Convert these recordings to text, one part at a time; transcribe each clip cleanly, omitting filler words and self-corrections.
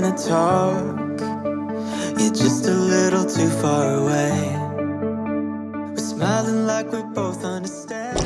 trying to talk, you're just a little too far away. We're smiling like we both understand.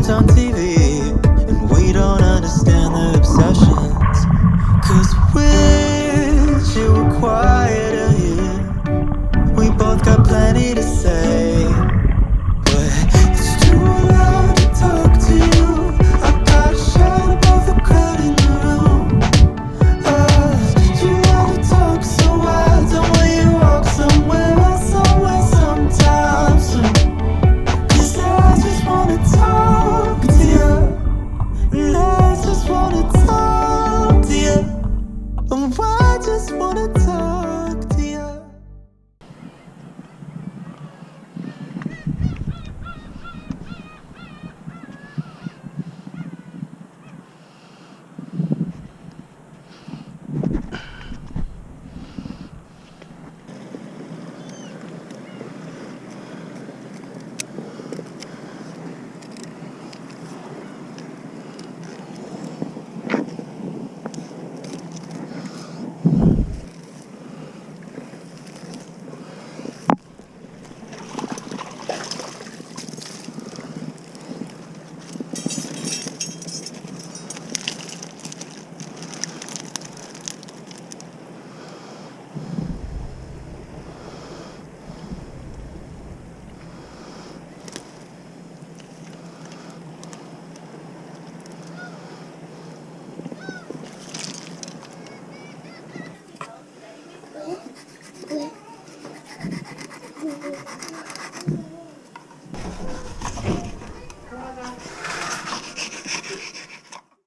On TV, and we don't understand their obsessions. 'Cause wish you were quieter here. We both got plenty to say, but it's too loud to talk to you. I got shot above the crowd in the room. You love to talk, so why don't we walk somewhere sometime soon? 'Cause I just wanna talk. I just wanna talk to you. I just wanna talk to you.